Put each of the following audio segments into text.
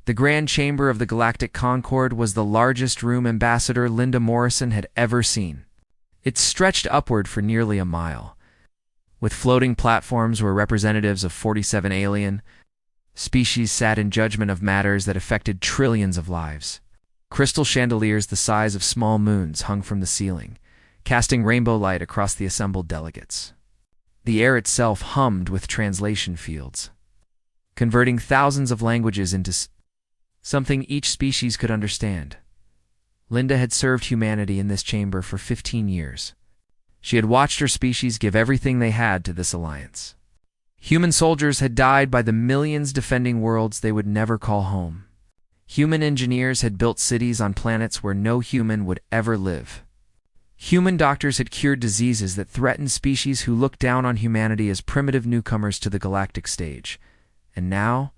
The grand chamber of the Galactic Concord was the largest room Ambassador Linda Morrison had ever seen. It stretched upward for nearly a mile, with floating platforms where representatives of 47 alien species sat in judgment of matters that affected trillions of lives. Crystal chandeliers the size of small moons hung from the ceiling, casting rainbow light across the assembled delegates. The air itself hummed with translation fields, converting thousands of languages into something each species could understand. Linda had served humanity in this chamber for 15 years. She had watched her species give everything they had to this alliance. Human soldiers had died by the millions defending worlds they would never call home. Human engineers had built cities on planets where no human would ever live. Human doctors had cured diseases that threatened species who looked down on humanity as primitive newcomers to the galactic stage. And now,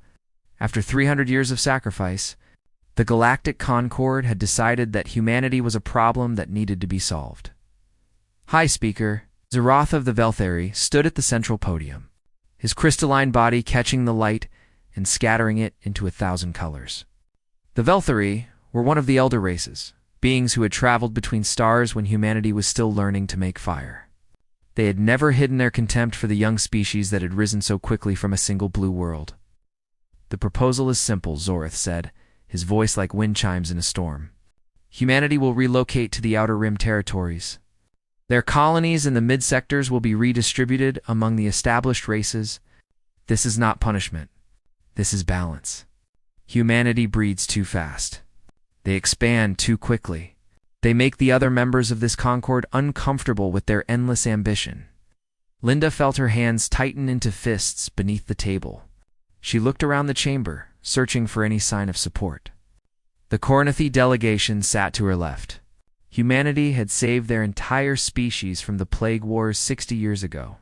after 300 years of sacrifice, the Galactic Concord had decided that humanity was a problem that needed to be solved. High Speaker Zeroth of the Velthari stood at the central podium, his crystalline body catching the light and scattering it into 1,000 colors. The Velthari were one of the elder races, beings who had traveled between stars when humanity was still learning to make fire. They had never hidden their contempt for the young species that had risen so quickly from a single blue world. "The proposal is simple," Zoroth said, his voice like wind chimes in a storm. "Humanity will relocate to the Outer Rim territories. Their colonies in the mid-sectors will be redistributed among the established races. This is not punishment. This is balance. Humanity breeds too fast. They expand too quickly. They make the other members of this Concord uncomfortable with their endless ambition." Linda felt her hands tighten into fists beneath the table. She looked around the chamber, searching for any sign of support. The Kornathi delegation sat to her left. Humanity had saved their entire species from the plague wars 60 years ago.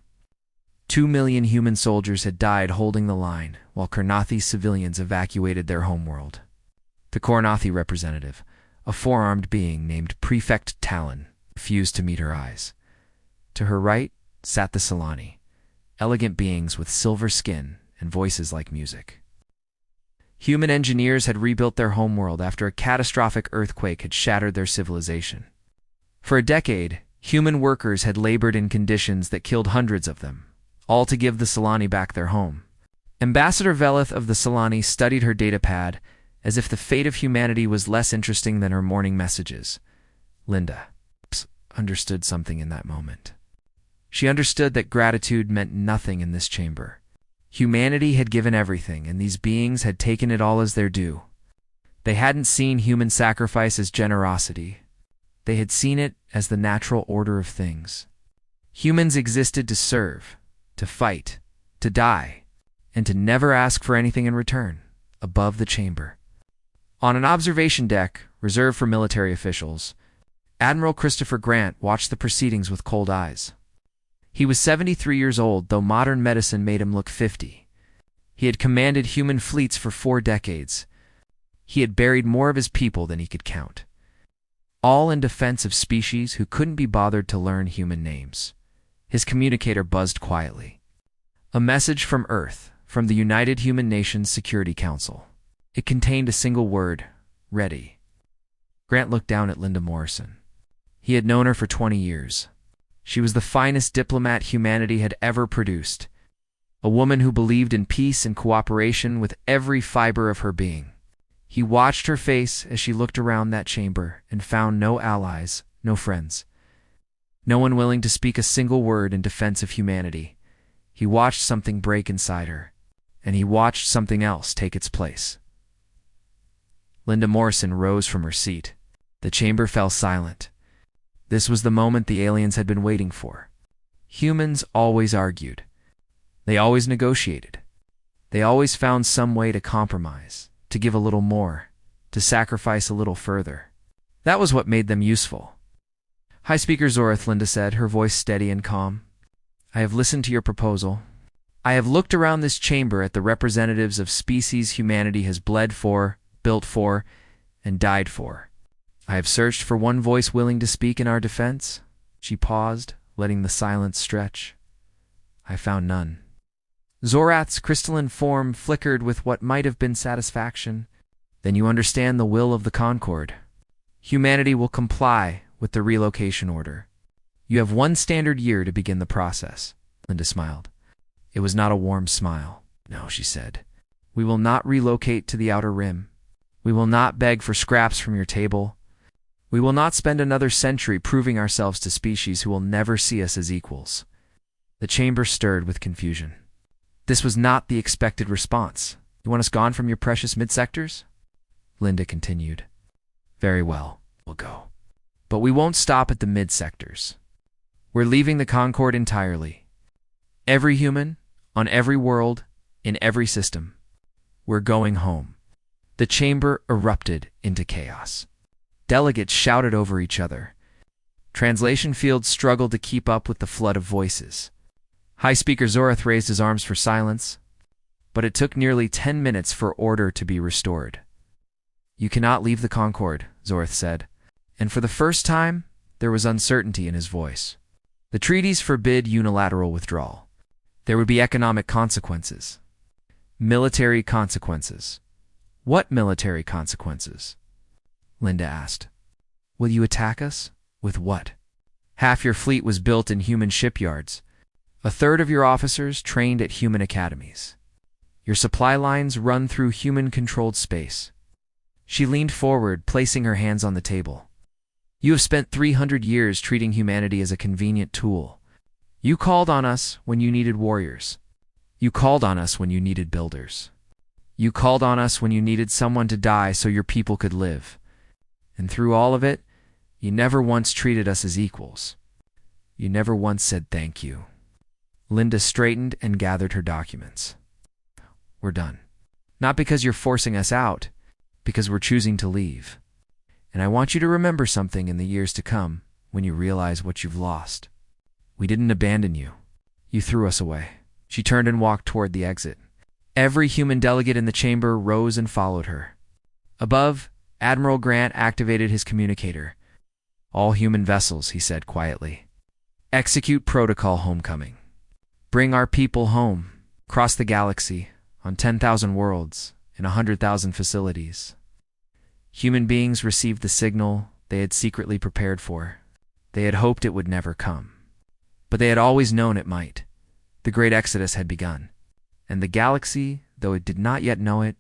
2 million human soldiers had died holding the line, while Kornathi civilians evacuated their homeworld. The Kornathi representative, a four-armed being named Prefect Talon, refused to meet her eyes. To her right sat the Solani, elegant beings with silver skin and voices like music. Human engineers had rebuilt their homeworld after a catastrophic earthquake had shattered their civilization. For a decade, human workers had labored in conditions that killed hundreds of them, all to give the Solani back their home. Ambassador Veleth of the Solani studied her datapad as if the fate of humanity was less interesting than her morning messages. Linda understood something in that moment. She understood that gratitude meant nothing in this chamber. Humanity had given everything, and these beings had taken it all as their due. They hadn't seen human sacrifice as generosity. They had seen it as the natural order of things. Humans existed to serve, to fight, to die, and to never ask for anything in return. Above the chamber, on an observation deck reserved for military officials, Admiral Christopher Grant watched the proceedings with cold eyes. He was 73 years old, though modern medicine made him look 50. He had commanded human fleets for 4 decades. He had buried more of his people than he could count, all in defense of species who couldn't be bothered to learn human names. His communicator buzzed quietly. A message from Earth, from the United Human Nations Security Council. It contained a single word: ready. Grant looked down at Linda Morrison. He had known her for 20 years. She was the finest diplomat humanity had ever produced, a woman who believed in peace and cooperation with every fiber of her being. He watched her face as she looked around that chamber and found no allies, no friends, no one willing to speak a single word in defense of humanity. He watched something break inside her, and he watched something else take its place. Linda Morrison rose from her seat. The chamber fell silent. This was the moment the aliens had been waiting for. Humans always argued. They always negotiated. They always found some way to compromise, to give a little more, to sacrifice a little further. That was what made them useful. "High Speaker Zoroth," Linda said, her voice steady and calm. "I have listened to your proposal. I have looked around this chamber at the representatives of species humanity has bled for, built for, and died for. I have searched for one voice willing to speak in our defense." She paused, letting the silence stretch. "I found none." Zorath's crystalline form flickered with what might have been satisfaction. Then you understand the will of the Concord. Humanity will comply with the relocation order. You have 1 standard year to begin the process. Linda smiled. It was not a warm smile. No, she said. We will not relocate to the outer rim. We will not beg for scraps from your table. We will not spend another century proving ourselves to species who will never see us as equals. The chamber stirred with confusion. This was not the expected response. You want us gone from your precious mid-sectors? Linda continued. Very well, we'll go. But we won't stop at the mid-sectors. We're leaving the Concord entirely. Every human, on every world, in every system. We're going home. The chamber erupted into chaos. Delegates shouted over each other. Translation fields struggled to keep up with the flood of voices. High Speaker Zorth raised his arms for silence, but it took nearly 10 minutes for order to be restored. You cannot leave the Concord, Zorth said, and for the first time, there was uncertainty in his voice. The treaties forbid unilateral withdrawal. There would be economic consequences. Military consequences. What military consequences? Linda asked. Will you attack us? With what? Half your fleet was built in human shipyards. 1/3 of your officers trained at human academies. Your supply lines run through human-controlled space. She leaned forward, placing her hands on the table. You have spent 300 years treating humanity as a convenient tool. You called on us when you needed warriors. You called on us when you needed builders. You called on us when you needed someone to die so your people could live. And through all of it, you never once treated us as equals. You never once said thank you. Linda straightened and gathered her documents. We're done. Not because you're forcing us out, because we're choosing to leave. And I want you to remember something in the years to come when you realize what you've lost. We didn't abandon you. You threw us away. She turned and walked toward the exit. Every human delegate in the chamber rose and followed her. Above, Admiral Grant activated his communicator. All human vessels, he said quietly. Execute protocol homecoming. Bring our people home, across the galaxy, on 10,000 worlds, in 100,000 facilities. Human beings received the signal they had secretly prepared for. They had hoped it would never come. But they had always known it might. The great exodus had begun, and the galaxy, though it did not yet know it,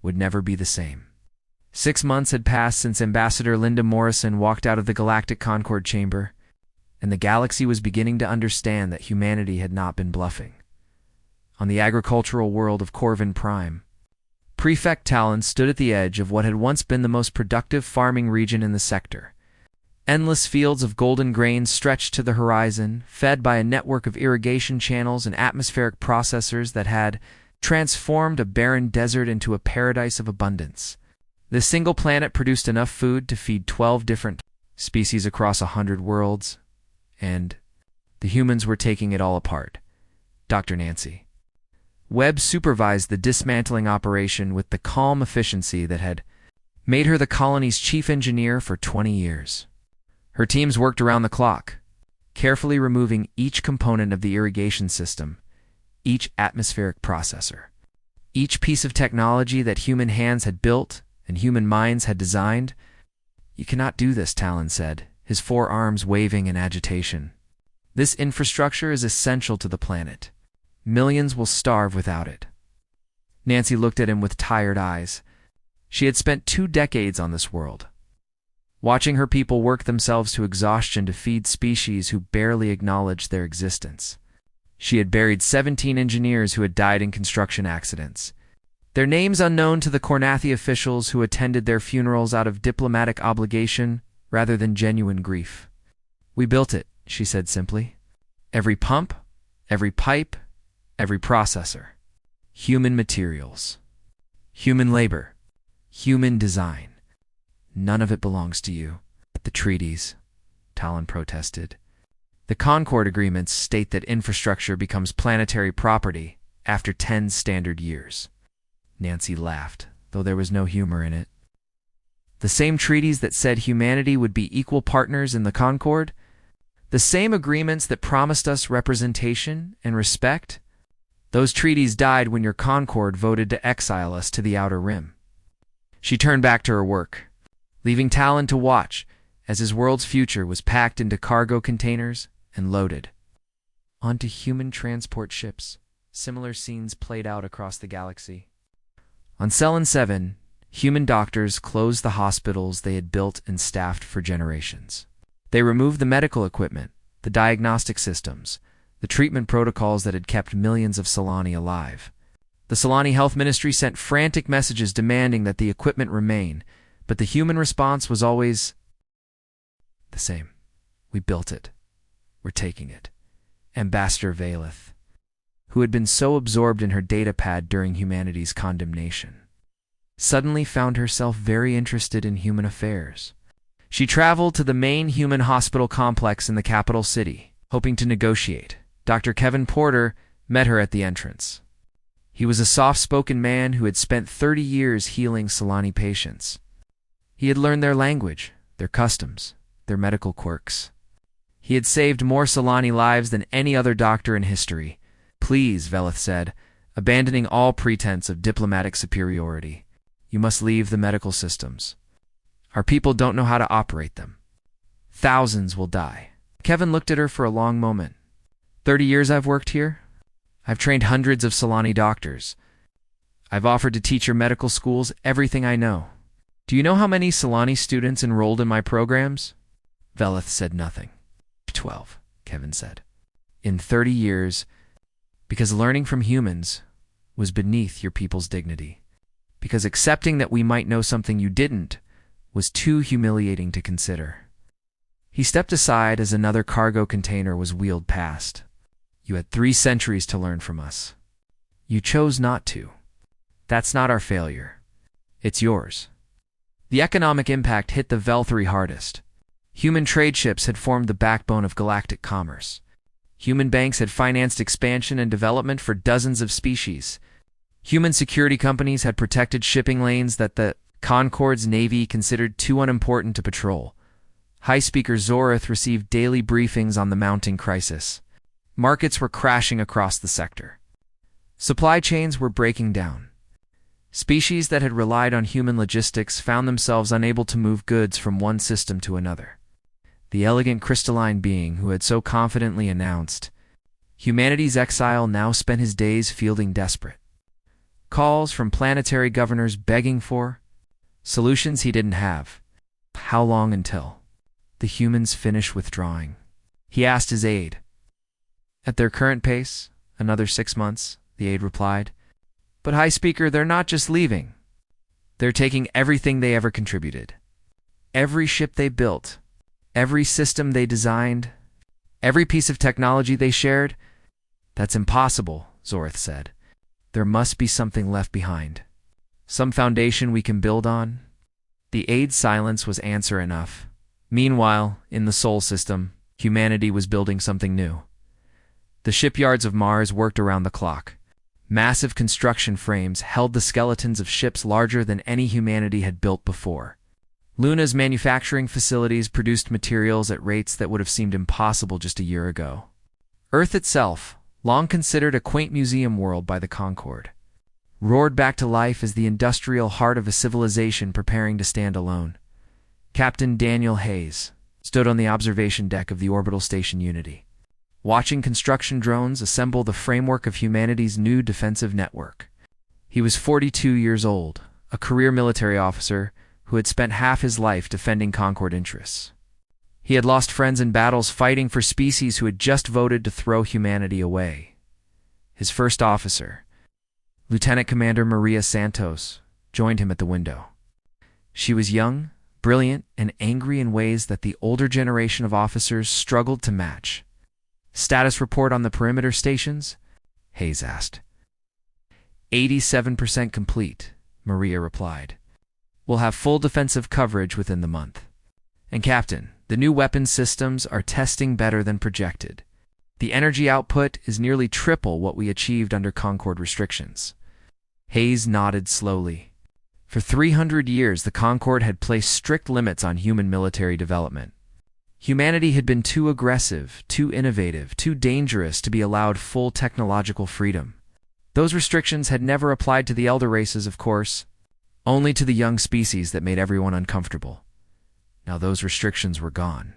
would never be the same. 6 months had passed since Ambassador Linda Morrison walked out of the Galactic Concord chamber, and the galaxy was beginning to understand that humanity had not been bluffing. On the agricultural world of Corvin Prime, Prefect Talon stood at the edge of what had once been the most productive farming region in the sector. Endless fields of golden grain stretched to the horizon, fed by a network of irrigation channels and atmospheric processors that had transformed a barren desert into a paradise of abundance. This single planet produced enough food to feed 12 different species across 100 worlds, and the humans were taking it all apart. Dr. Nancy Webb supervised the dismantling operation with the calm efficiency that had made her the colony's chief engineer for 20 years. Her teams worked around the clock, carefully removing each component of the irrigation system, each atmospheric processor, each piece of technology that human hands had built and human minds had designed. You cannot do this, Talon said, his 4 arms waving in agitation. This infrastructure is essential to the planet. Millions will starve without it. Nancy looked at him with tired eyes. She had spent 2 decades on this world, watching her people work themselves to exhaustion to feed species who barely acknowledged their existence. She had buried 17 engineers who had died in construction accidents, their names unknown to the Cornathi officials who attended their funerals out of diplomatic obligation rather than genuine grief. We built it, she said simply. Every pump, every pipe, every processor. Human materials. Human labor. Human design. None of it belongs to you. The treaties, Talon protested. The Concord agreements state that infrastructure becomes planetary property after 10 standard years. Nancy laughed, though there was no humor in it. The same treaties that said humanity would be equal partners in the Concord? The same agreements that promised us representation and respect? Those treaties died when your Concord voted to exile us to the Outer Rim. She turned back to her work, leaving Talon to watch as his world's future was packed into cargo containers and loaded onto human transport ships. Similar scenes played out across the galaxy. On Cellin 7, human doctors closed the hospitals they had built and staffed for generations. They removed the medical equipment, the diagnostic systems, the treatment protocols that had kept millions of Solani alive. The Solani Health Ministry sent frantic messages demanding that the equipment remain, but the human response was always the same. We built it. We're taking it. Ambassador Valeth, who had been so absorbed in her datapad during humanity's condemnation, suddenly found herself very interested in human affairs. She traveled to the main human hospital complex in the capital city, hoping to negotiate. Dr. Kevin Porter met her at the entrance. He was a soft-spoken man who had spent 30 years healing Solani patients. He had learned their language, their customs, their medical quirks. He had saved more Solani lives than any other doctor in history. Please, Veleth said, abandoning all pretense of diplomatic superiority. You must leave the medical systems. Our people don't know how to operate them. Thousands will die. Kevin looked at her for a long moment. 30 years I've worked here. I've trained hundreds of Solani doctors. I've offered to teach your medical schools everything I know. Do you know how many Solani students enrolled in my programs? Veleth said nothing. 12, Kevin said. In 30 years, because learning from humans was beneath your people's dignity. Because accepting that we might know something you didn't was too humiliating to consider. He stepped aside as another cargo container was wheeled past. You had 3 centuries to learn from us. You chose not to. That's not our failure. It's yours. The economic impact hit the Velthri hardest. Human trade ships had formed the backbone of galactic commerce. Human banks had financed expansion and development for dozens of species. Human security companies had protected shipping lanes that the Concord's navy considered too unimportant to patrol. High Speaker Zorith received daily briefings on the mounting crisis. Markets were crashing across the sector. Supply chains were breaking down. Species that had relied on human logistics found themselves unable to move goods from one system to another. The elegant crystalline being who had so confidently announced humanity's exile now spent his days fielding desperate calls from planetary governors begging for solutions he didn't have. How long until the humans finish withdrawing? He asked his aide. At their current pace, another 6 months, the aide replied. But High Speaker, they're not just leaving. They're taking everything they ever contributed. Every ship they built, every system they designed, every piece of technology they shared. That's impossible, Zorith said. There must be something left behind. Some foundation we can build on. The aide's silence was answer enough. Meanwhile, in the Sol system, humanity was building something new. The shipyards of Mars worked around the clock. Massive construction frames held the skeletons of ships larger than any humanity had built before. Luna's manufacturing facilities produced materials at rates that would have seemed impossible just a year ago. Earth itself, long considered a quaint museum world by the Concord, roared back to life as the industrial heart of a civilization preparing to stand alone. Captain Daniel Hayes stood on the observation deck of the orbital station Unity, watching construction drones assemble the framework of humanity's new defensive network. He was 42 years old, a career military officer who had spent half his life defending Concord interests. He had lost friends in battles fighting for species who had just voted to throw humanity away. His first officer, Lieutenant Commander Maria Santos, joined him at the window. She was young, brilliant, and angry in ways that the older generation of officers struggled to match. Status report on the perimeter stations? Hayes asked. 87% complete, Maria replied. We'll have full defensive coverage within the month. And Captain, the new weapons systems are testing better than projected. The energy output is nearly triple what we achieved under Concord restrictions. Hayes nodded slowly. For 300 years, the Concord had placed strict limits on human military development. Humanity had been too aggressive, too innovative, too dangerous to be allowed full technological freedom. Those restrictions had never applied to the elder races, of course. only to the young species that made everyone uncomfortable. Now those restrictions were gone,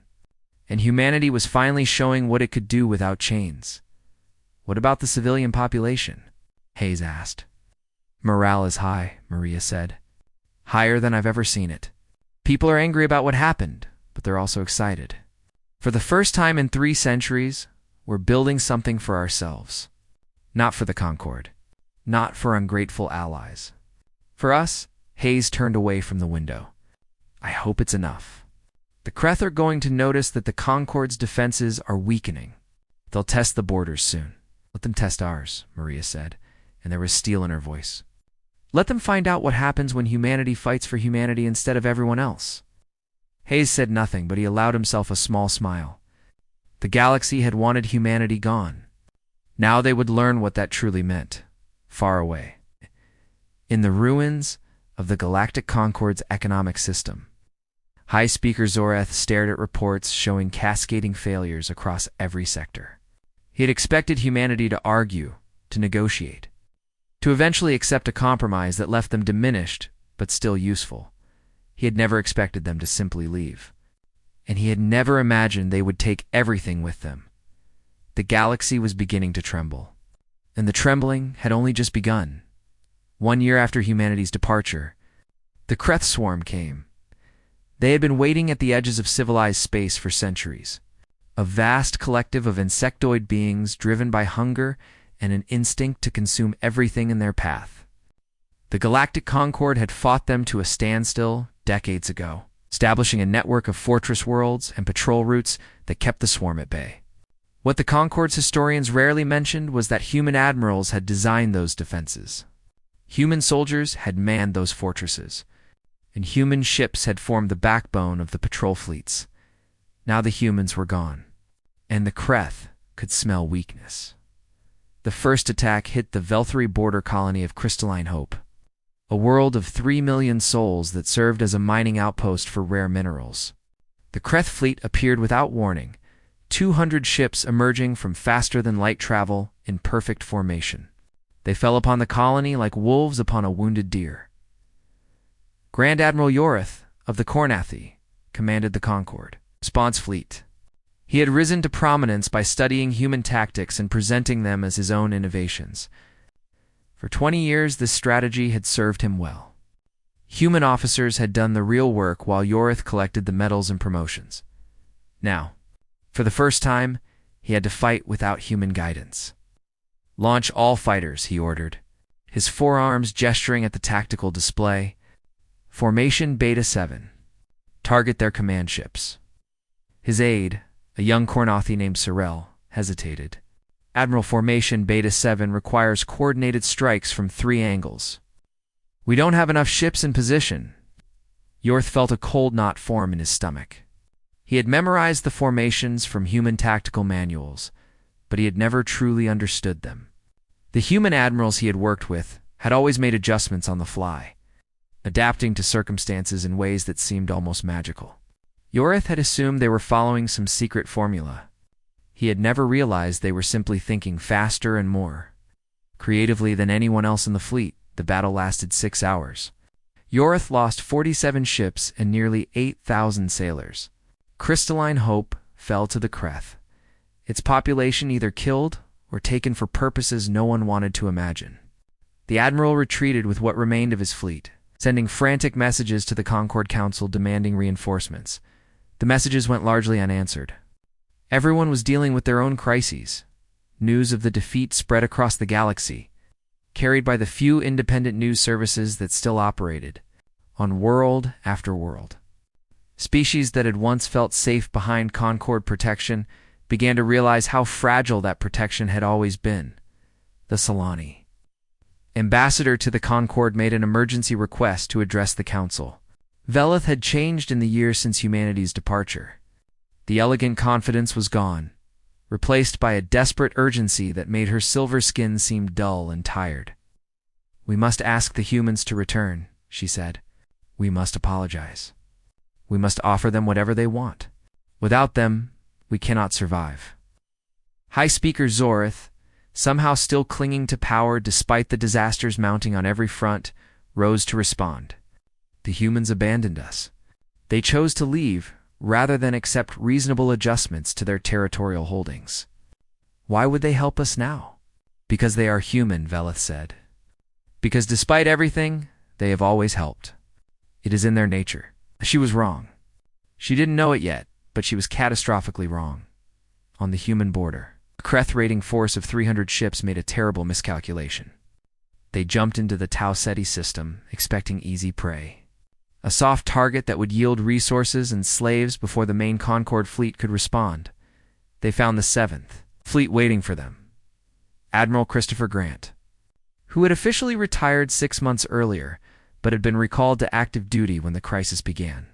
and humanity was finally showing what it could do without chains. What about the civilian population? Hayes asked. Morale is high, Maria said. Higher than I've ever seen it. People are angry about what happened, but they're also excited. For the first time in 3 centuries, we're building something for ourselves. Not for the Concord. Not for ungrateful allies. For us, Hayes turned away from the window. I hope it's enough. The Kreth are going to notice that the Concord's defenses are weakening. They'll test the borders soon. Let them test ours, Maria said, and there was steel in her voice. Let them find out what happens when humanity fights for humanity instead of everyone else. Hayes said nothing, but he allowed himself a small smile. The galaxy had wanted humanity gone. Now they would learn what that truly meant. Far away. In the ruins of the Galactic Concord's economic system. High Speaker Zoreth stared at reports showing cascading failures across every sector. He had expected humanity to argue, to negotiate, to eventually accept a compromise that left them diminished but still useful. He had never expected them to simply leave. And he had never imagined they would take everything with them. The galaxy was beginning to tremble. And the trembling had only just begun. 1 year after humanity's departure, the Kreth swarm came. They had been waiting at the edges of civilized space for centuries. A vast collective of insectoid beings driven by hunger and an instinct to consume everything in their path. The Galactic Concord had fought them to a standstill decades ago, establishing a network of fortress worlds and patrol routes that kept the swarm at bay. What the Concord's historians rarely mentioned was that human admirals had designed those defenses. Human soldiers had manned those fortresses, and human ships had formed the backbone of the patrol fleets. Now the humans were gone, and the Kreth could smell weakness. The first attack hit the Velthari border colony of Crystalline Hope, a world of 3 million souls that served as a mining outpost for rare minerals. The Kreth fleet appeared without warning, 200 ships emerging from faster-than-light travel in perfect formation. They fell upon the colony like wolves upon a wounded deer. Grand Admiral Yorith of the Kornathi commanded the Concord response fleet. He had risen to prominence by studying human tactics and presenting them as his own innovations. For 20 years, this strategy had served him well. Human officers had done the real work while Yorith collected the medals and promotions. Now, for the first time, he had to fight without human guidance. Launch all fighters, he ordered, his forearms gesturing at the tactical display. Formation Beta 7. Target their command ships. His aide, a young Kornathi named Sorel, hesitated. Admiral, Formation Beta 7 requires coordinated strikes from 3 angles. We don't have enough ships in position. Yorith felt a cold knot form in his stomach. He had memorized the formations from human tactical manuals, but he had never truly understood them. The human admirals he had worked with had always made adjustments on the fly, adapting to circumstances in ways that seemed almost magical. Yorith had assumed they were following some secret formula. He had never realized they were simply thinking faster and more creatively than anyone else in the fleet. The battle lasted 6 hours. Yorith lost 47 ships and nearly 8,000 sailors. Crystalline Hope fell to the Kreth, its population either killed or taken for purposes no one wanted to imagine. The admiral retreated with what remained of his fleet, sending frantic messages to the Concord Council demanding reinforcements. The messages went largely unanswered. Everyone was dealing with their own crises. News of the defeat spread across the galaxy, carried by the few independent news services that still operated, on world after world. Species that had once felt safe behind Concord protection began to realize how fragile that protection had always been. The Solani. Ambassador to the Concord made an emergency request to address the council. Velith had changed in the years since humanity's departure. The elegant confidence was gone, replaced by a desperate urgency that made her silver skin seem dull and tired. We must ask the humans to return, she said. We must apologize. We must offer them whatever they want. Without them, we cannot survive. High Speaker Zorith, somehow still clinging to power despite the disasters mounting on every front, rose to respond. The humans abandoned us. They chose to leave rather than accept reasonable adjustments to their territorial holdings. Why would they help us now? Because they are human, Velith said. Because despite everything, they have always helped. It is in their nature. She was wrong. She didn't know it yet, but she was catastrophically wrong. On the human border, a Kreth raiding force of 300 ships made a terrible miscalculation. They jumped into the Tau Ceti system, expecting easy prey. A soft target that would yield resources and slaves before the main Concord fleet could respond. They found the 7th Fleet waiting for them. Admiral Christopher Grant, who had officially retired 6 months earlier, but had been recalled to active duty when the crisis began,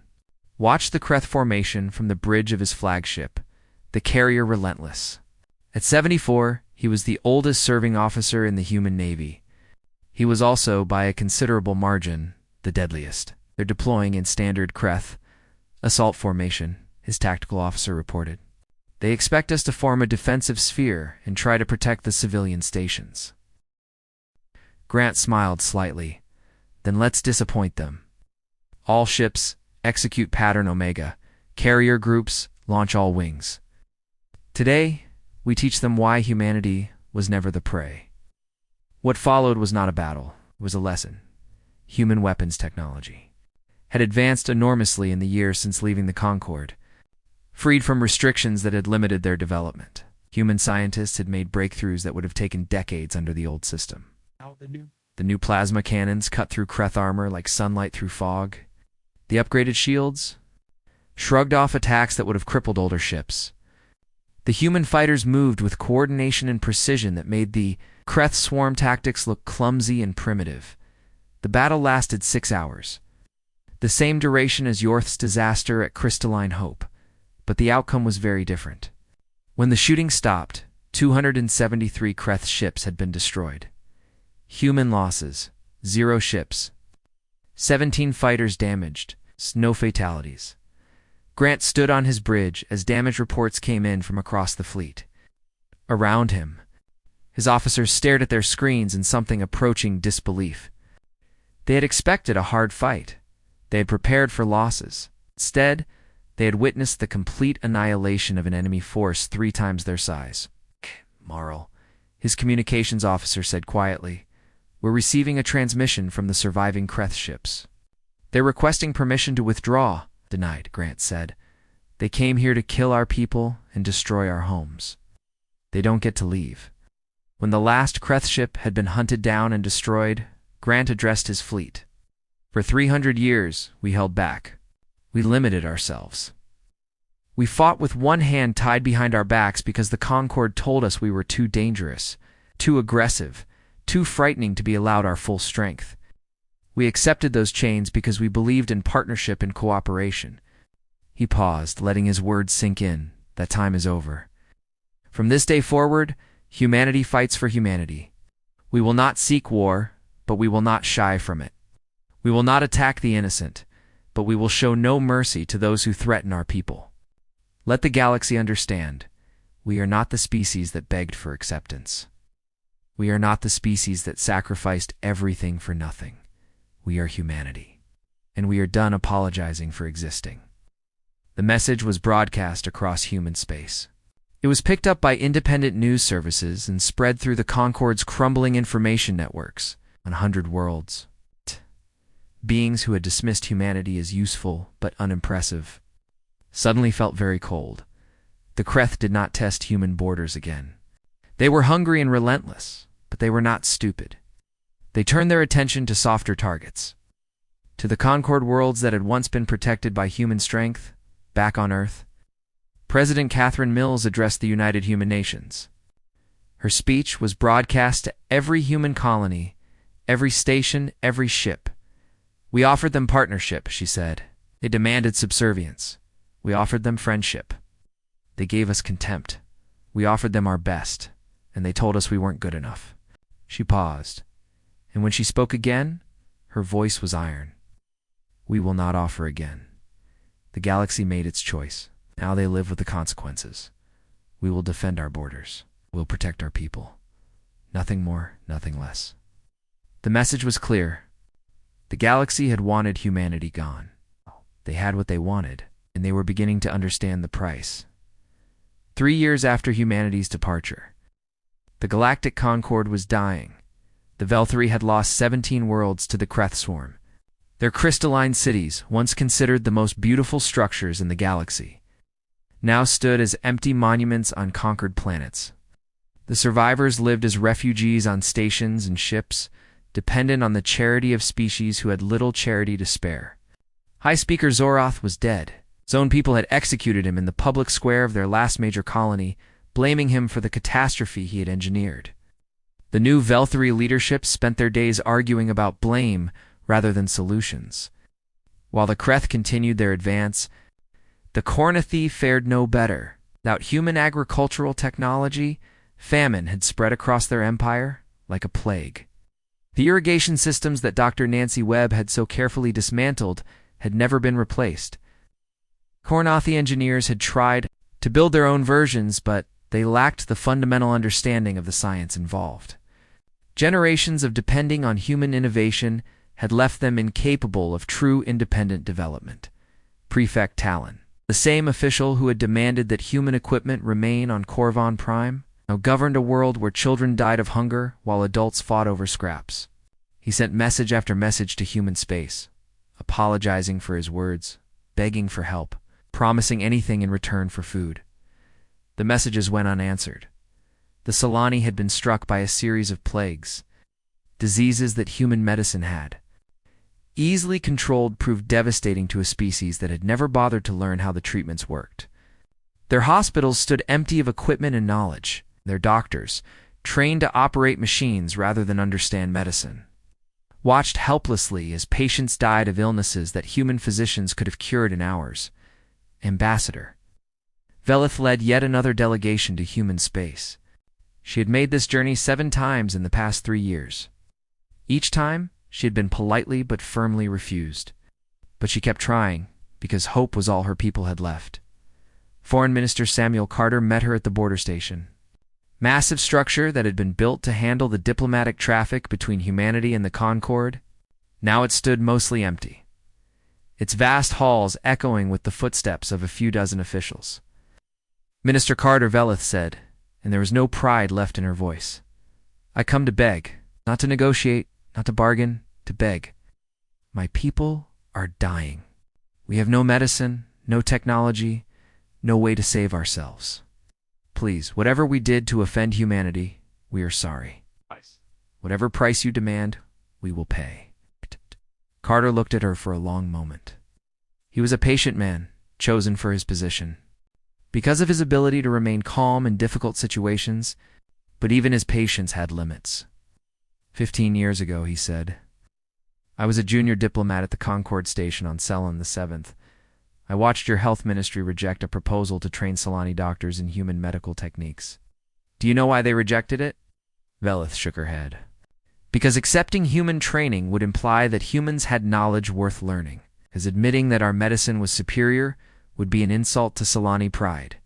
watched the Kreth formation from the bridge of his flagship, the carrier Relentless. At 74, he was the oldest serving officer in the human navy. He was also, by a considerable margin, the deadliest. They're deploying in standard Kreth assault formation, his tactical officer reported. They expect us to form a defensive sphere and try to protect the civilian stations. Grant smiled slightly. Then let's disappoint them. All ships, execute pattern Omega. Carrier groups, launch all wings. Today, we teach them why humanity was never the prey. What followed was not a battle, it was a lesson. Human weapons technology had advanced enormously in the years since leaving the Concorde. Freed from restrictions that had limited their development, human scientists had made breakthroughs that would have taken decades under the old system. The new plasma cannons cut through Kreth armor like sunlight through fog. The upgraded shields shrugged off attacks that would have crippled older ships. The human fighters moved with coordination and precision that made the Kreth swarm tactics look clumsy and primitive. The battle lasted 6 hours, the same duration as Yorth's disaster at Crystalline Hope. But the outcome was very different. When the shooting stopped, 273 Kreth ships had been destroyed. Human losses, 0 ships. 17 fighters damaged, no fatalities. Grant stood on his bridge as damage reports came in from across the fleet. Around him, his officers stared at their screens in something approaching disbelief. They had expected a hard fight. They had prepared for losses. Instead, they had witnessed the complete annihilation of an enemy force 3 times their size. Marl, his communications officer said quietly, "We're receiving a transmission from the surviving Kreth ships. They're requesting permission to withdraw." Denied, Grant said. "They came here to kill our people and destroy our homes. They don't get to leave." When the last Kreth ship had been hunted down and destroyed, Grant addressed his fleet. "For 300 years, we held back. We limited ourselves. We fought with one hand tied behind our backs because the Concorde told us we were too dangerous, too aggressive, too frightening to be allowed our full strength. We accepted those chains because we believed in partnership and cooperation." He paused, letting his words sink in. "That time is over. From this day forward, humanity fights for humanity. We will not seek war, but we will not shy from it. We will not attack the innocent, but we will show no mercy to those who threaten our people. Let the galaxy understand, we are not the species that begged for acceptance. We are not the species that sacrificed everything for nothing. We are humanity, and we are done apologizing for existing." The message was broadcast across human space. It was picked up by independent news services and spread through the Concorde's crumbling information networks on 100 worlds. Beings who had dismissed humanity as useful but unimpressive suddenly felt very cold. The Kreth did not test human borders again. They were hungry and relentless, but they were not stupid. They turned their attention to softer targets. To the Concorde worlds that had once been protected by human strength, back on Earth, President Catherine Mills addressed the United Human Nations. Her speech was broadcast to every human colony, every station, every ship. "We offered them partnership," she said. "They demanded subservience. We offered them friendship. They gave us contempt. We offered them our best, and they told us we weren't good enough." She paused, and when she spoke again, her voice was iron. "We will not offer again. The galaxy made its choice. Now they live with the consequences. We will defend our borders. We'll protect our people. Nothing more, nothing less." The message was clear. The galaxy had wanted humanity gone. They had what they wanted, and they were beginning to understand the price. 3 years after humanity's departure, the Galactic Concord was dying. The Velthari had lost 17 worlds to the Kreth Swarm. Their crystalline cities, once considered the most beautiful structures in the galaxy, now stood as empty monuments on conquered planets. The survivors lived as refugees on stations and ships, dependent on the charity of species who had little charity to spare. High Speaker Zoroth was dead. His own people had executed him in the public square of their last major colony, blaming him for the catastrophe he had engineered. The new Velthari leadership spent their days arguing about blame rather than solutions. While the Kreth continued their advance, the Kornathi fared no better. Without human agricultural technology, famine had spread across their empire like a plague. The irrigation systems that Dr. Nancy Webb had so carefully dismantled had never been replaced. Kornathi engineers had tried to build their own versions, but they lacked the fundamental understanding of the science involved. Generations of depending on human innovation had left them incapable of true independent development. Prefect Talon, the same official who had demanded that human equipment remain on Korvan Prime, now governed a world where children died of hunger while adults fought over scraps. He sent message after message to human space, apologizing for his words, begging for help, promising anything in return for food. The messages went unanswered. The Solani had been struck by a series of plagues. Diseases that human medicine had, easily controlled, proved devastating to a species that had never bothered to learn how the treatments worked. Their hospitals stood empty of equipment and knowledge. Their doctors, trained to operate machines rather than understand medicine, watched helplessly as patients died of illnesses that human physicians could have cured in hours. Ambassador Velith led yet another delegation to human space. She had made this journey 7 times in the past 3 years. Each time, she had been politely but firmly refused. But she kept trying, because hope was all her people had left. Foreign Minister Samuel Carter met her at the border station. Massive structure that had been built to handle the diplomatic traffic between humanity and the Concord, now it stood mostly empty, its vast halls echoing with the footsteps of a few dozen officials. Minister Carter Velith said, and there was no pride left in her voice, "I come to beg, not to negotiate, not to bargain, to beg. My people are dying. We have no medicine, no technology, no way to save ourselves. Please, whatever we did to offend humanity, we are sorry. Whatever price you demand, we will pay." Carter looked at her for a long moment. He was a patient man, chosen for his position, because of his ability to remain calm in difficult situations, but even his patience had limits. 15 years ago, he said, I was a junior diplomat at the Concord station on Cellon the 7th. I watched your health ministry reject a proposal to train Solani doctors in human medical techniques. Do you know why they rejected it? Velith shook her head. Because accepting human training would imply that humans had knowledge worth learning, as admitting that our medicine was superior would be an insult to Solani pride.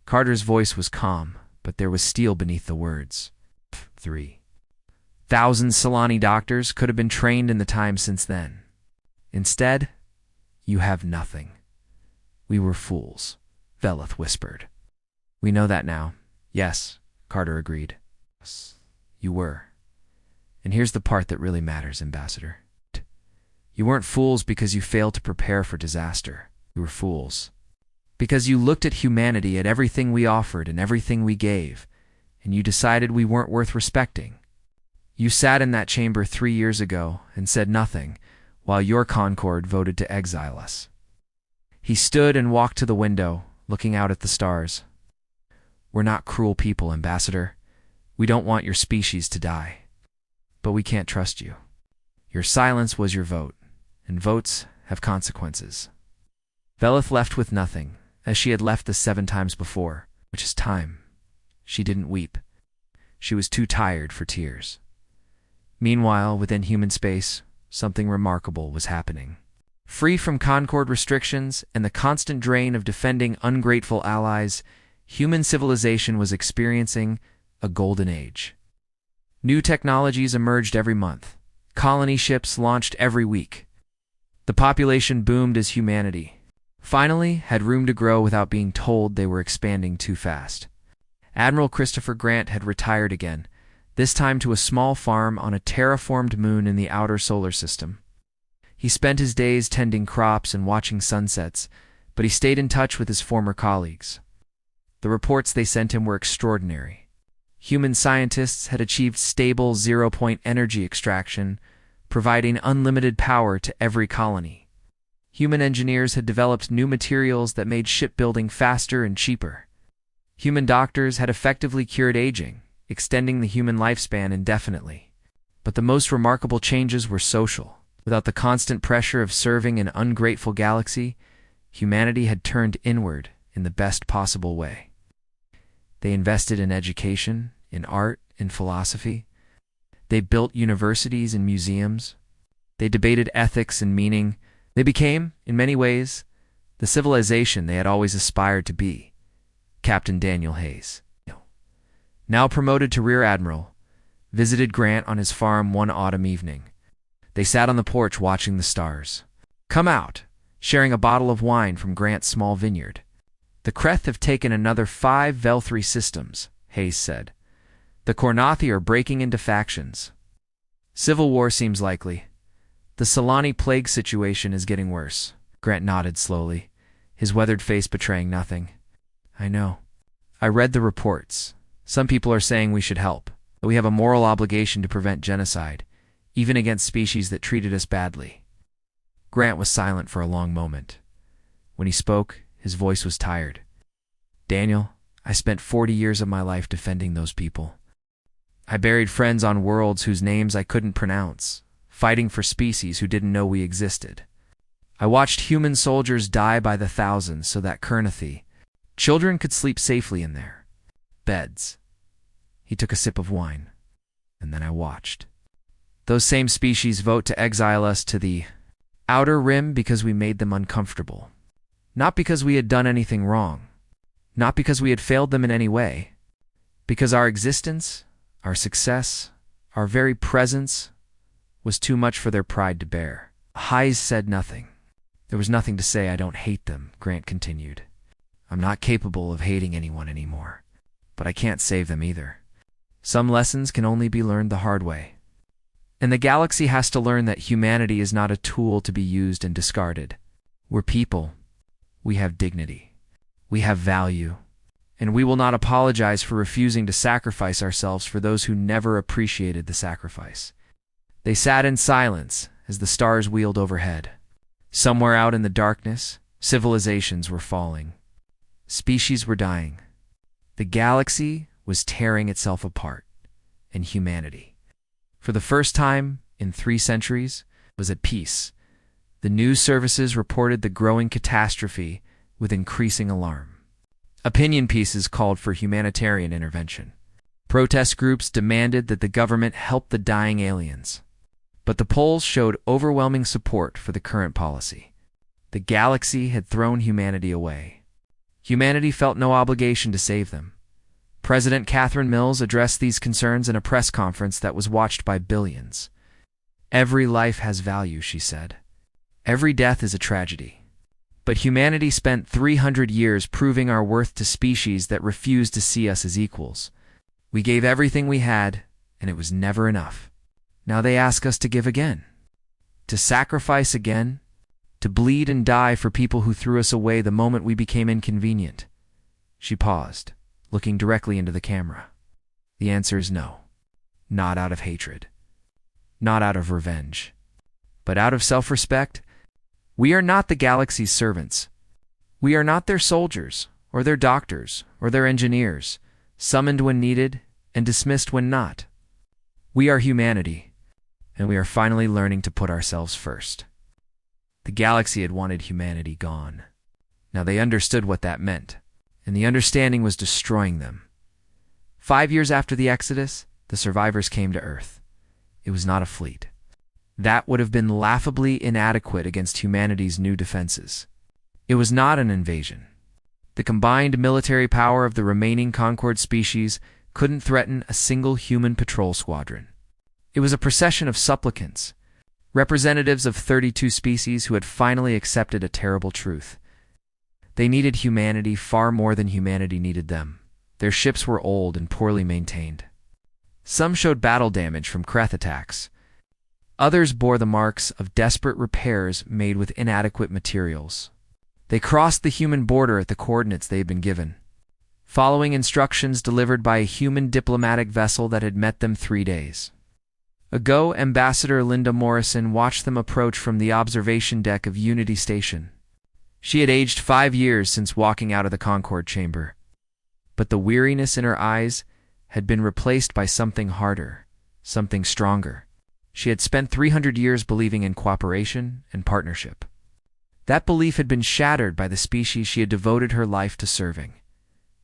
Carter's voice was calm, but there was steel beneath the words. 3,000 Solani doctors could have been trained in the time since then. Instead, you have nothing. We were fools, Velith whispered. We know that now. Yes, Carter agreed. Yes, you were. And here's the part that really matters, Ambassador. You weren't fools because you failed to prepare for disaster. You were fools because you looked at humanity, at everything we offered and everything we gave, and you decided we weren't worth respecting. You sat in that chamber 3 years ago and said nothing, while your Concord voted to exile us. He stood and walked to the window, looking out at the stars. We're not cruel people, Ambassador. We don't want your species to die. But we can't trust you. Your silence was your vote, and votes have consequences. Velith left with nothing, as she had left the 7 times before, which is time. She didn't weep. She was too tired for tears. Meanwhile, within human space, something remarkable was happening. Free from Concord restrictions and the constant drain of defending ungrateful allies, human civilization was experiencing a golden age. New technologies emerged every month. Colony ships launched every week. The population boomed as humanity finally had room to grow without being told they were expanding too fast. Admiral Christopher Grant had retired again, this time to a small farm on a terraformed moon in the outer solar system. He spent his days tending crops and watching sunsets, but he stayed in touch with his former colleagues. The reports they sent him were extraordinary. Human scientists had achieved stable zero-point energy extraction, providing unlimited power to every colony. Human engineers had developed new materials that made shipbuilding faster and cheaper. Human doctors had effectively cured aging, extending the human lifespan indefinitely. But the most remarkable changes were social. Without the constant pressure of serving an ungrateful galaxy, humanity had turned inward in the best possible way. They invested in education, in art, in philosophy. They built universities and museums. They debated ethics and meaning. They became, in many ways, the civilization they had always aspired to be. Captain Daniel Hayes, now promoted to Rear Admiral, visited Grant on his farm one autumn evening. They sat on the porch watching the stars come out, sharing a bottle of wine from Grant's small vineyard. "The Kreth have taken another 5 Vel-3 systems," Hayes said. "The Kornathi are breaking into factions. Civil war seems likely. The Solani plague situation is getting worse." Grant nodded slowly, his weathered face betraying nothing. "I know. I read the reports. Some people are saying we should help, but we have a moral obligation to prevent genocide, even against species that treated us badly." Grant was silent for a long moment. When he spoke, his voice was tired. "Daniel, I spent 40 years of my life defending those people. I buried friends on worlds whose names I couldn't pronounce, fighting for species who didn't know we existed. I watched human soldiers die by the thousands so that Kornathi, children could sleep safely in their beds." He took a sip of wine, and then I watched. "Those same species vote to exile us to the outer rim because we made them uncomfortable. Not because we had done anything wrong. Not because we had failed them in any way. Because our existence, our success, our very presence was too much for their pride to bear." Hayes said nothing. "There was nothing to say I don't hate them," Grant continued. "I'm not capable of hating anyone anymore. But I can't save them either. Some lessons can only be learned the hard way. And the galaxy has to learn that humanity is not a tool to be used and discarded. We're people. We have dignity. We have value. And we will not apologize for refusing to sacrifice ourselves for those who never appreciated the sacrifice." They sat in silence as the stars wheeled overhead. Somewhere out in the darkness, civilizations were falling. Species were dying. The galaxy was tearing itself apart, and humanity, for the first time in 3 centuries, was at peace. The news services reported the growing catastrophe with increasing alarm. Opinion pieces called for humanitarian intervention. Protest groups demanded that the government help the dying aliens. But the polls showed overwhelming support for the current policy. The galaxy had thrown humanity away. Humanity felt no obligation to save them. President Catherine Mills addressed these concerns in a press conference that was watched by billions. "Every life has value," she said. "Every death is a tragedy. But humanity spent 300 years proving our worth to species that refused to see us as equals. We gave everything we had, and it was never enough. Now they ask us to give again, to sacrifice again, to bleed and die for people who threw us away the moment we became inconvenient." She paused, looking directly into the camera. "The answer is no. Not out of hatred. Not out of revenge. But out of self-respect. We are not the galaxy's servants. We are not their soldiers, or their doctors, or their engineers, summoned when needed and dismissed when not. We are humanity, and we are finally learning to put ourselves first." The galaxy had wanted humanity gone. Now they understood what that meant, and the understanding was destroying them. 5 years after the Exodus, the survivors came to Earth. It was not a fleet. That would have been laughably inadequate against humanity's new defenses. It was not an invasion. The combined military power of the remaining Concord species couldn't threaten a single human patrol squadron. It was a procession of supplicants, representatives of 32 species who had finally accepted a terrible truth. They needed humanity far more than humanity needed them. Their ships were old and poorly maintained. Some showed battle damage from Kreth attacks. Others bore the marks of desperate repairs made with inadequate materials. They crossed the human border at the coordinates they had been given, following instructions delivered by a human diplomatic vessel that had met them 3 days ago. Ambassador Linda Morrison watched them approach from the observation deck of Unity Station. She had aged 5 years since walking out of the Concord chamber, but the weariness in her eyes had been replaced by something harder, something stronger. She had spent 300 years believing in cooperation and partnership. That belief had been shattered by the species she had devoted her life to serving.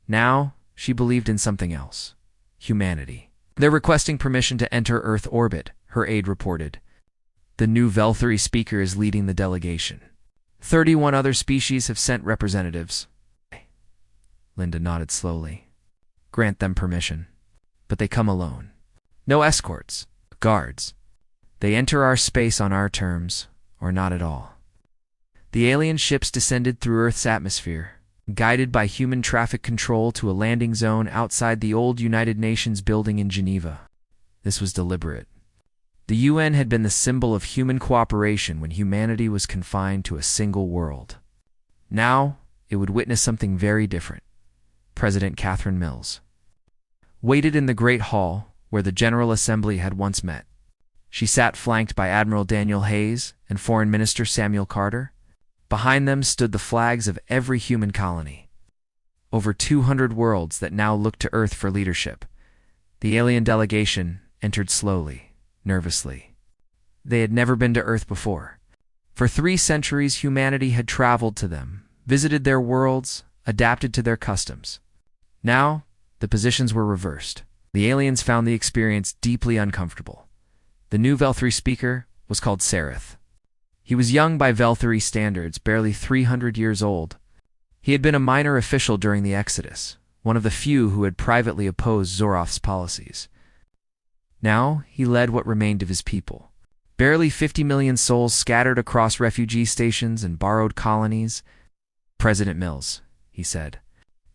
Now, she believed in something else: humanity. "They're requesting permission to enter Earth orbit," her aide reported. "The new Velthari speaker is leading the delegation. 31 other species have sent representatives." Linda nodded slowly. "Grant them permission. But they come alone. No escorts, guards. They enter our space on our terms, or not at all." The alien ships descended through Earth's atmosphere, guided by human traffic control to a landing zone outside the old United Nations building in Geneva. This was deliberate. The UN had been the symbol of human cooperation when humanity was confined to a single world. Now, it would witness something very different. President Catherine Mills waited in the Great Hall, where the General Assembly had once met. She sat flanked by Admiral Daniel Hayes and Foreign Minister Samuel Carter. Behind them stood the flags of every human colony. Over 200 worlds that now looked to Earth for leadership. The alien delegation entered slowly, nervously. They had never been to Earth before. For 3 centuries, humanity had traveled to them, visited their worlds, adapted to their customs. Now, the positions were reversed. The aliens found the experience deeply uncomfortable. The new Velthari speaker was called Sareth. He was young by Velthari standards, barely 300 years old. He had been a minor official during the Exodus, one of the few who had privately opposed Zoroth's policies. Now he led what remained of his people. Barely 50 million souls scattered across refugee stations and borrowed colonies. "President Mills," he said,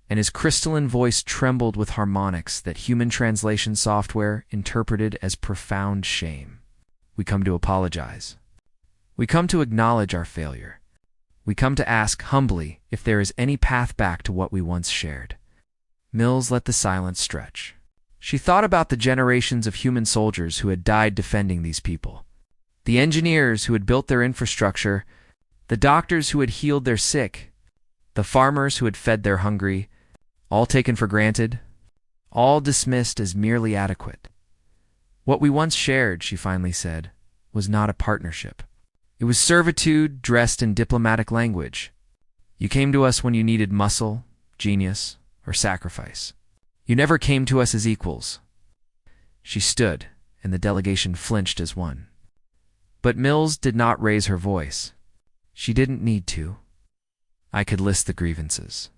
and his crystalline voice trembled with harmonics that human translation software interpreted as profound shame. "We come to apologize. We come to acknowledge our failure. We come to ask humbly if there is any path back to what we once shared." Mills let the silence stretch. She thought about the generations of human soldiers who had died defending these people. The engineers who had built their infrastructure, the doctors who had healed their sick, the farmers who had fed their hungry, all taken for granted, all dismissed as merely adequate. "What we once shared," she finally said, "was not a partnership. It was servitude dressed in diplomatic language. You came to us when you needed muscle, genius, or sacrifice. You never came to us as equals." She stood, and the delegation flinched as one. But Mills did not raise her voice. She didn't need to. "I could list the grievances.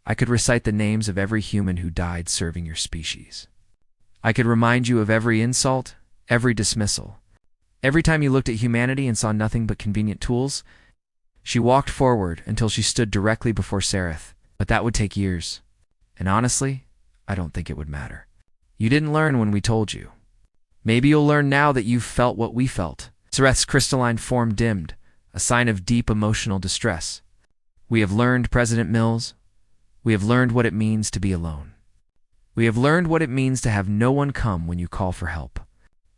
I could recite the names of every human who died serving your species. I could remind you of every insult, every dismissal. Every time you looked at humanity and saw nothing but convenient tools." She walked forward until she stood directly before Sareth. "But that would take years. And honestly, I don't think it would matter. You didn't learn when we told you. Maybe you'll learn now that you've felt what we felt." Sareth's crystalline form dimmed, a sign of deep emotional distress. "We have learned, President Mills. We have learned what it means to be alone. We have learned what it means to have no one come when you call for help.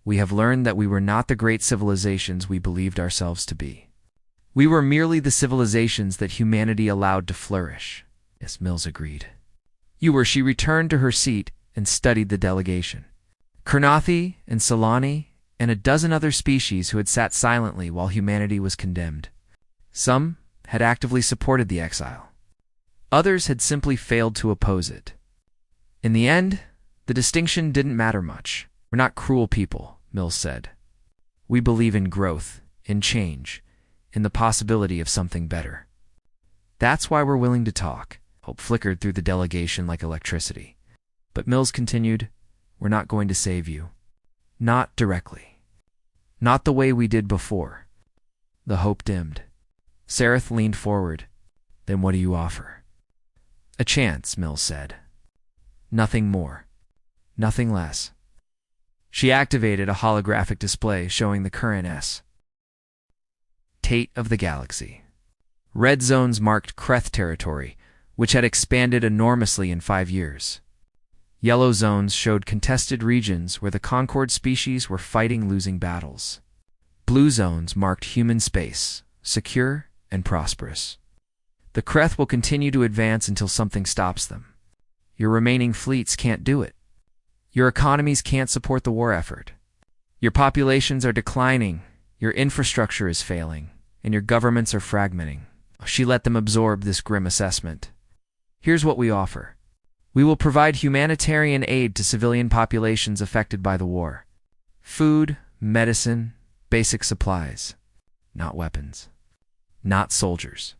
We have learned that we were not the great civilizations we believed ourselves to be. We were merely the civilizations that humanity allowed to flourish." Yes, Mills agreed. She returned to her seat and studied the delegation. Kurnathi and Solani and a dozen other species who had sat silently while humanity was condemned. Some had actively supported the exile. Others had simply failed to oppose it. In the end, the distinction didn't matter much. "We're not cruel people," Mills said. "We believe in growth, in change, in the possibility of something better. That's why we're willing to talk." Hope flickered through the delegation like electricity. But Mills continued, "We're not going to save you. Not directly. Not the way we did before. The hope dimmed. Sareth leaned forward. Then what do you offer? A chance, Mills said. Nothing more. Nothing less. She activated a holographic display showing the current state of the galaxy. Red zones marked Kreth territory, which had expanded enormously in 5 years. Yellow zones showed contested regions where the Concord species were fighting losing battles. Blue zones marked human space, secure and prosperous. The Kreth will continue to advance until something stops them. Your remaining fleets can't do it. Your economies can't support the war effort. Your populations are declining, your infrastructure is failing, and your governments are fragmenting. She let them absorb this grim assessment. Here's what we offer. We will provide humanitarian aid to civilian populations affected by the war. Food, medicine, basic supplies. Not weapons. Not soldiers.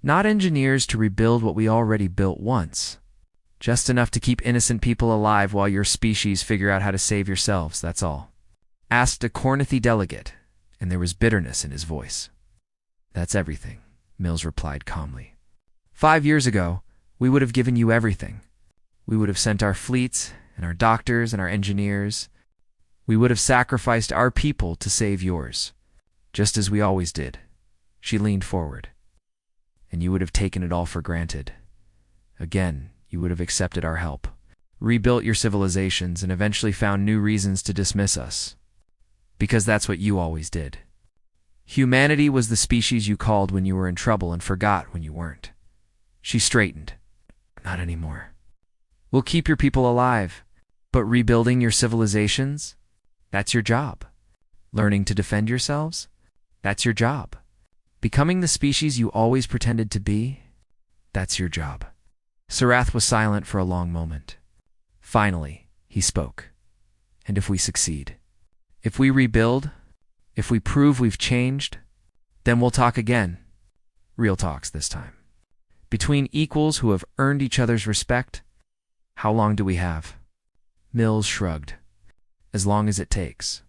Not engineers to rebuild what we already built once. Just enough to keep innocent people alive while your species figure out how to save yourselves, that's all. Asked a Cornithy delegate, and there was bitterness in his voice. That's everything, Mills replied calmly. 5 years ago, we would have given you everything. We would have sent our fleets, and our doctors, and our engineers. We would have sacrificed our people to save yours, just as we always did. She leaned forward. And you would have taken it all for granted. Again, you would have accepted our help, rebuilt your civilizations, and eventually found new reasons to dismiss us. Because that's what you always did. Humanity was the species you called when you were in trouble and forgot when you weren't. She straightened. Not anymore. We'll keep your people alive, but rebuilding your civilizations? That's your job. Learning to defend yourselves? That's your job. Becoming the species you always pretended to be? That's your job. Sarath was silent for a long moment. Finally, he spoke. And if we succeed? If we rebuild? If we prove we've changed? Then we'll talk again. Real talks this time. Between equals who have earned each other's respect? How long do we have? Mills shrugged. As long as it takes.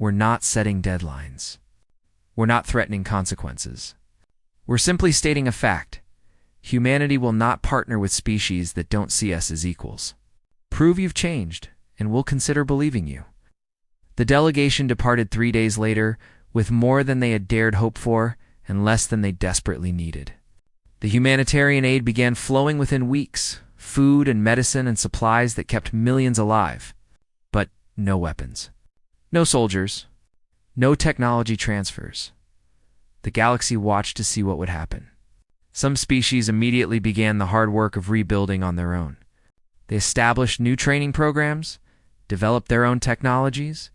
We're not setting deadlines. We're not threatening consequences. We're simply stating a fact. Humanity will not partner with species that don't see us as equals. Prove you've changed, and we'll consider believing you. The delegation departed 3 days later with more than they had dared hope for and less than they desperately needed. The humanitarian aid began flowing within weeks, food and medicine and supplies that kept millions alive. But no weapons. No soldiers. No technology transfers. The galaxy watched to see what would happen. Some species immediately began the hard work of rebuilding on their own. They established new training programs, developed their own technologies,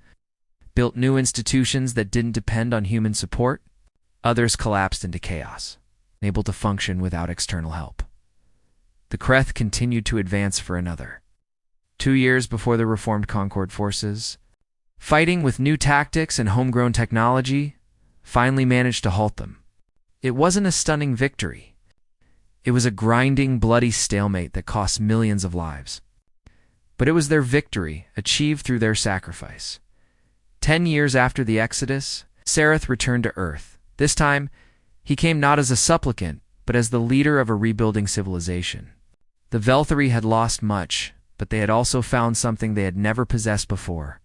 built new institutions that didn't depend on human support. Others collapsed into chaos, unable to function without external help. The Kreth continued to advance for another 2 years before the reformed Concord forces, fighting with new tactics and homegrown technology, finally managed to halt them. It wasn't a stunning victory. It was a grinding, bloody stalemate that cost millions of lives. But it was their victory, achieved through their sacrifice. 10 years after the Exodus, Sareth returned to Earth. This time, he came not as a supplicant, but as the leader of a rebuilding civilization. The Velthari had lost much, but they had also found something they had never possessed before: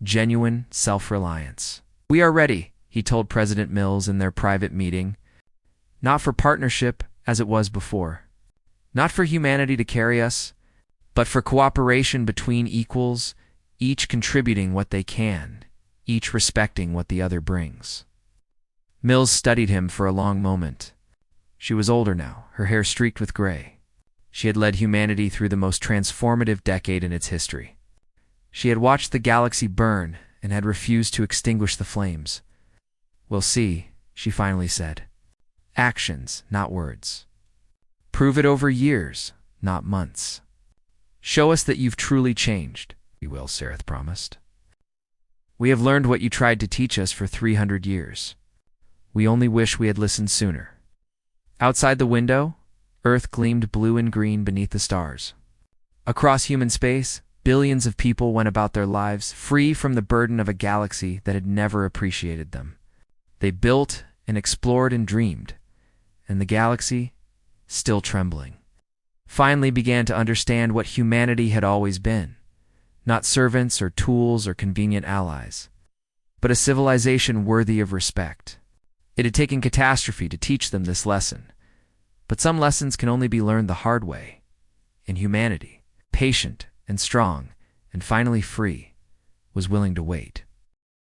genuine self-reliance. We are ready, he told President Mills in their private meeting. Not for partnership, as it was before. Not for humanity to carry us, but for cooperation between equals, each contributing what they can, each respecting what the other brings. Mills studied him for a long moment. She was older now, her hair streaked with gray. She had led humanity through the most transformative decade in its history. She had watched the galaxy burn and had refused to extinguish the flames. We'll see, she finally said. Actions, not words. Prove it over years, not months. Show us that you've truly changed, we will, Sareth promised. We have learned what you tried to teach us for 300 years. We only wish we had listened sooner. Outside the window, Earth gleamed blue and green beneath the stars. Across human space, billions of people went about their lives free from the burden of a galaxy that had never appreciated them. They built and explored and dreamed, and the galaxy, still trembling, finally began to understand what humanity had always been: not servants or tools or convenient allies, but a civilization worthy of respect. It had taken catastrophe to teach them this lesson, but some lessons can only be learned the hard way. And humanity, patient and strong and finally free, was willing to wait.